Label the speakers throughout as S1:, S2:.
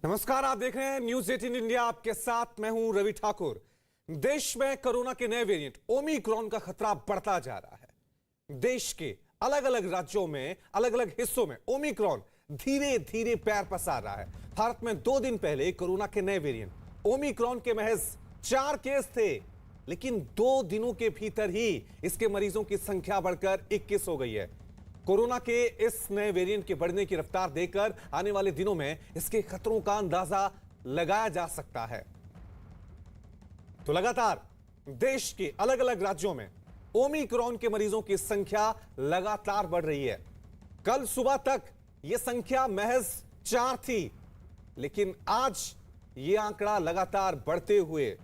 S1: नमस्कार, आप देख रहे हैं न्यूज 18 इंडिया। आपके साथ मैं हूं रवि ठाकुर। देश में कोरोना के नए वेरिएंट ओमिक्रॉन का खतरा बढ़ता जा रहा है। देश के अलग अलग राज्यों में, अलग अलग हिस्सों में ओमिक्रॉन धीरे धीरे पैर पसार रहा है। भारत में 2 दिन पहले कोरोना के नए वेरिएंट ओमिक्रॉन के महज 4 केस थे, लेकिन 2 दिनों के भीतर ही इसके मरीजों की संख्या बढ़कर 21 हो गई है। कोरोना के इस नए वेरिएंट के बढ़ने की रफ्तार देखकर आने वाले दिनों में इसके खतरों का अंदाजा लगाया जा सकता है। तो लगातार देश के अलग अलग राज्यों में ओमिक्रॉन के मरीजों की संख्या लगातार बढ़ रही है। कल सुबह तक यह संख्या महज 4 थी, लेकिन आज यह आंकड़ा लगातार बढ़ते हुए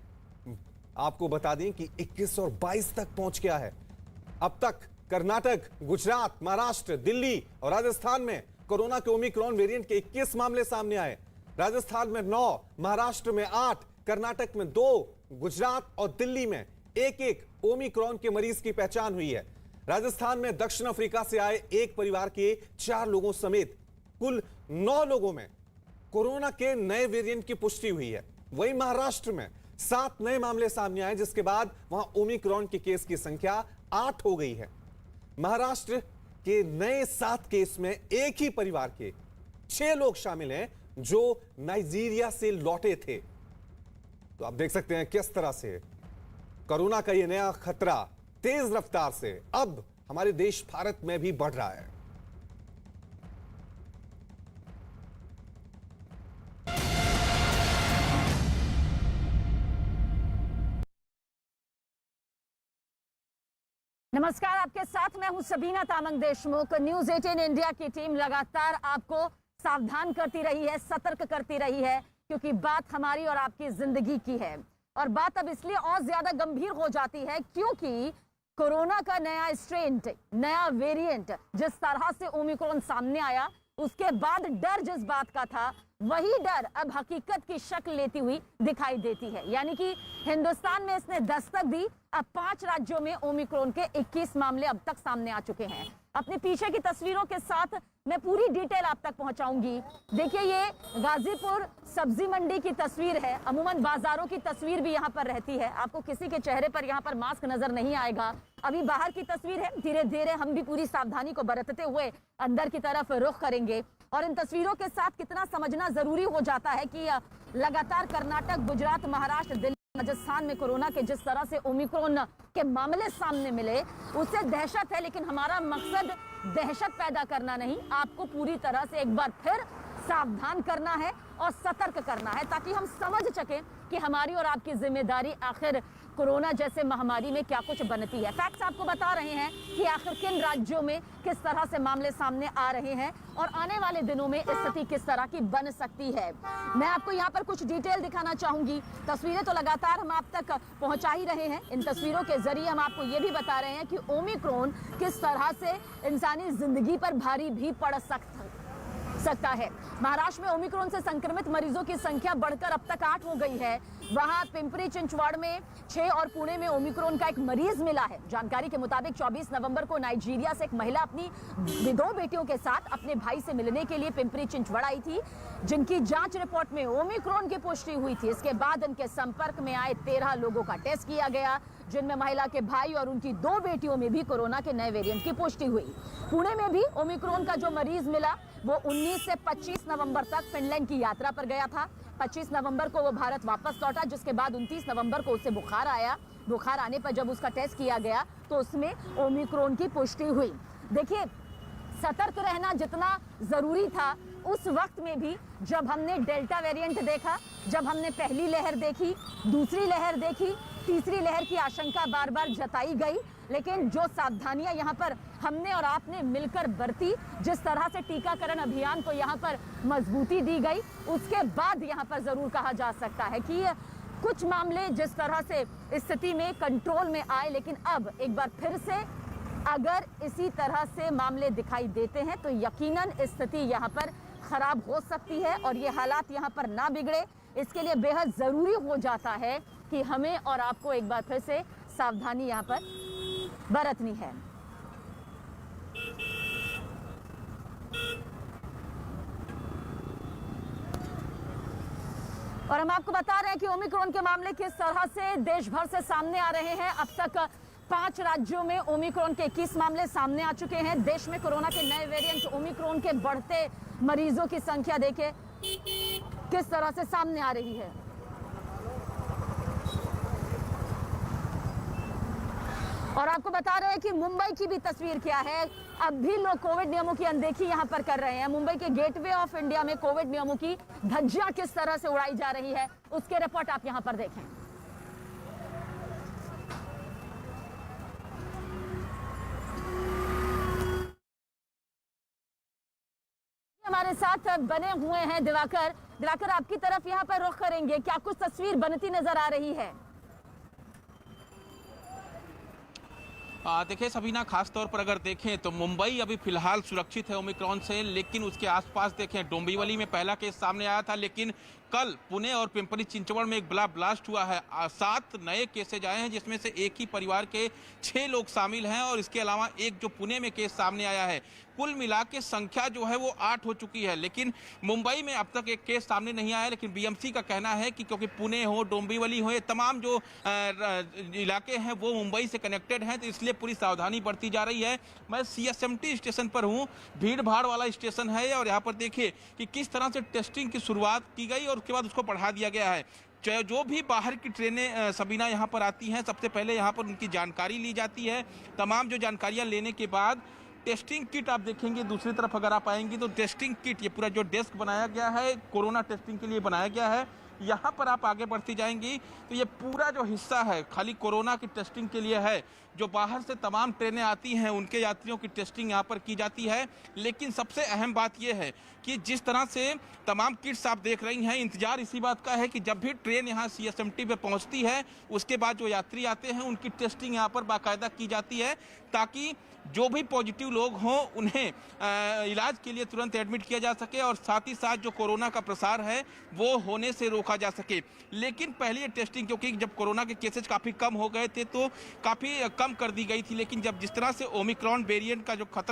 S1: आपको बता दें कि 21 और 22 तक पहुंच गया है। अब तक कर्नाटक, गुजरात, महाराष्ट्र, दिल्ली और राजस्थान में कोरोना के ओमिक्रॉन वेरिएंट के 21 मामले सामने आए। राजस्थान में 9, महाराष्ट्र में 8, कर्नाटक में 2, गुजरात और दिल्ली में 1-1 ओमिक्रॉन के मरीज की पहचान हुई है। राजस्थान में दक्षिण अफ्रीका से आए एक परिवार के 4 लोगों समेत कुल 9 लोगों में कोरोना के नए वेरिएंट की पुष्टि हुई है। वहीं महाराष्ट्र में 7 नए मामले सामने आए, जिसके बाद वहां ओमिक्रॉन के केस की संख्या 8 हो गई है। महाराष्ट्र के नए 7 केस में एक ही परिवार के 6 लोग शामिल हैं जो नाइजीरिया से लौटे थे। तो आप देख सकते हैं किस तरह से कोरोना का यह नया खतरा तेज रफ्तार से अब हमारे देश भारत में भी बढ़ रहा है।
S2: नमस्कार, आपके साथ मैं हूं सबीना तामंग देशमुख। न्यूज 18 इंडिया की टीम लगातार आपको सावधान करती रही है, सतर्क करती रही है, क्योंकि बात हमारी और आपकी जिंदगी की है। और बात अब इसलिए और ज्यादा गंभीर हो जाती है क्योंकि कोरोना का नया स्ट्रेन, नया वेरिएंट जिस तरह से ओमिक्रॉन सामने आया, उसके बाद डर जिस बात का था, वही डर अब हकीकत की शक्ल लेती हुई दिखाई देती है। यानी कि हिंदुस्तान में इसने दस्तक दी। अब 5 राज्यों में ओमिक्रॉन के 21 मामले अब तक सामने आ चुके हैं। अपने पीछे की तस्वीरों के साथ मैं पूरी डिटेल आप तक पहुंचाऊंगी। देखिए, ये गाजीपुर सब्जी मंडी की तस्वीर है। अमूमन बाजारों की तस्वीर भी यहाँ पर रहती है। आपको किसी के चेहरे पर यहाँ पर मास्क नजर नहीं आएगा। अभी बाहर की तस्वीर है। धीरे धीरे हम भी पूरी सावधानी को बरतते हुए अंदर की तरफ रुख करेंगे। और इन तस्वीरों के साथ कितना समझना जरूरी हो जाता है कि लगातार कर्नाटक, गुजरात, महाराष्ट्र, दिल्ली, राजस्थान में कोरोना के जिस तरह से ओमिक्रॉन के मामले सामने मिले, उससे दहशत है। लेकिन हमारा मकसद दहशत पैदा करना नहीं, आपको पूरी तरह से एक बार फिर सावधान करना है और सतर्क करना है, ताकि हम समझ सकें कि हमारी और आपकी जिम्मेदारी आखिर कोरोना जैसे महामारी में क्या कुछ बनती है। फैक्ट्स आपको बता रहे हैं कि आखिर किन राज्यों में किस तरह से मामले सामने आ रहे हैं और आने वाले दिनों में स्थिति किस तरह की बन सकती है। मैं आपको यहाँ पर कुछ डिटेल दिखाना चाहूंगी। तस्वीरें तो लगातार हम आप तक पहुंचा ही रहे हैं। इन तस्वीरों के जरिए हम आपको ये भी बता रहे हैं कि ओमिक्रॉन किस तरह से इंसानी जिंदगी पर भारी भी पड़ सकता है। महाराष्ट्र में ओमिक्रॉन से संक्रमित मरीजों की संख्या बढ़कर अब तक 8 हो गई है। वहां पिंपरी चिंचवड़ में 6 और पुणे में ओमिक्रॉन का एक मरीज मिला है। जानकारी के मुताबिक 24 नवंबर को नाइजीरिया से एक महिला अपनी 2 बेटियों के साथ अपने भाई से मिलने के लिए पिंपरी चिंचवड़ आई थी, जिनकी जांच रिपोर्ट में ओमिक्रॉन की पुष्टि हुई थी। इसके बाद उनके संपर्क में आए 13 लोगों का टेस्ट किया गया, जिनमें महिला के भाई और उनकी 2 बेटियों में भी कोरोना के नए वेरिएंट की पुष्टि हुई। पुणे में भी ओमिक्रॉन का जो मरीज मिला वो 19 से 25 नवंबर तक फिनलैंड की यात्रा पर गया था। 25 नवंबर को वो भारत वापस लौटा, जिसके बाद 29 नवंबर को उसे बुखार आया। बुखार आने पर जब उसका टेस्ट किया गया तो उसमें ओमिक्रॉन की पुष्टि हुई। देखिए, सतर्क रहना जितना जरूरी था उस वक्त में भी, जब हमने डेल्टा वेरिएंट देखा, जब हमने पहली लहर देखी, दूसरी लहर देखी, तीसरी लहर की आशंका बार बार जताई गई, लेकिन जो सावधानियां यहाँ पर हमने और आपने मिलकर बरती, जिस तरह से टीकाकरण अभियान को यहाँ पर मजबूती दी गई, उसके बाद यहाँ पर जरूर कहा जा सकता है कि कुछ मामले जिस तरह से स्थिति में कंट्रोल में आए, लेकिन अब एक बार फिर से अगर इसी तरह से मामले दिखाई देते हैं तो यकीनन स्थिति यहाँ पर खराब हो सकती है और ये हालात यहाँ पर ना बिगड़े, इसके लिए बेहद जरूरी हो जाता है कि हमें और आपको एक बार फिर से सावधानी यहाँ पर बरतनी है। और हम आपको बता रहे हैं कि ओमिक्रॉन के मामले किस तरह से देश भर से सामने आ रहे हैं। अब तक 5 राज्यों में ओमिक्रॉन के 21 मामले सामने आ चुके हैं। देश में कोरोना के नए वेरिएंट ओमिक्रॉन के बढ़ते मरीजों की संख्या देखें किस तरह से सामने आ रही है। और आपको बता रहे हैं कि मुंबई की भी तस्वीर क्या है। अब भी लोग कोविड नियमों की अनदेखी यहां पर कर रहे हैं। मुंबई के गेटवे ऑफ इंडिया में कोविड नियमों की धज्जियां किस तरह से उड़ाई जा रही है, उसके रिपोर्ट आप यहां पर देखें। हमारे साथ बने हुए हैं दिवाकर आपकी तरफ यहां पर रुख करेंगे। क्या कुछ तस्वीर बनती नजर आ रही है?
S3: देखिए सबीना, खास तौर पर अगर देखें तो मुंबई अभी फिलहाल सुरक्षित है ओमिक्रॉन से, लेकिन उसके आसपास देखें डोंबिवली में पहला केस सामने आया था, लेकिन कल पुणे और पिंपरी चिंचवड़ में एक बड़ा ब्लास्ट हुआ है। 7 नए केसेज आए हैं, जिसमें से एक ही परिवार के 6 लोग शामिल हैं और इसके अलावा एक जो पुणे में केस सामने आया है। कुल मिला के संख्या जो है वो 8 हो चुकी है। लेकिन मुंबई में अब तक एक केस सामने नहीं आया, लेकिन बीएमसी का कहना है कि क्योंकि पुणे हो, डोंबिवली हो, ये तमाम जो इलाके हैं वो मुंबई से कनेक्टेड हैं, तो इसलिए पूरी सावधानी बरती जा रही है। मैं सीएसएमटी स्टेशन पर हूँ, भीड़ भाड़ वाला स्टेशन है और यहाँ पर देखिए कि किस तरह से टेस्टिंग की शुरुआत की गई और उसके बाद उसको बढ़ा दिया गया है। जो भी बाहर की ट्रेनें सबीना यहाँ पर आती हैं, सबसे पहले यहाँ पर उनकी जानकारी ली जाती है। तमाम जो जानकारियाँ लेने के बाद टेस्टिंग किट आप देखेंगे, दूसरी तरफ अगर आप आएंगी तो टेस्टिंग किट, ये पूरा जो डेस्क बनाया गया है कोरोना टेस्टिंग के लिए बनाया गया है। यहाँ पर आप आगे बढ़ती जाएंगी तो ये पूरा जो हिस्सा है खाली कोरोना की टेस्टिंग के लिए है। जो बाहर से तमाम ट्रेनें आती हैं उनके यात्रियों की टेस्टिंग यहाँ पर की जाती है। लेकिन सबसे अहम बात यह है कि जिस तरह से तमाम किट्स आप देख रही हैं, इंतजार इसी बात का है कि जब भी ट्रेन यहाँ सीएसएमटी पे पहुँचती है उसके बाद जो यात्री आते हैं उनकी टेस्टिंग यहाँ पर बाकायदा की जाती है, ताकि जो भी पॉजिटिव लोग हों उन्हें इलाज के लिए तुरंत एडमिट किया जा सके और साथ ही साथ जो कोरोना का प्रसार है वो होने से रोका जा सके। लेकिन पहले ये टेस्टिंग, क्योंकि जब कोरोना के केसेज काफ़ी कम हो गए थे तो काफ़ी कम कर दी गई थी, लेकिन जब जिस तरह से ओमिक्रॉन वेरिएंट का जो खतरा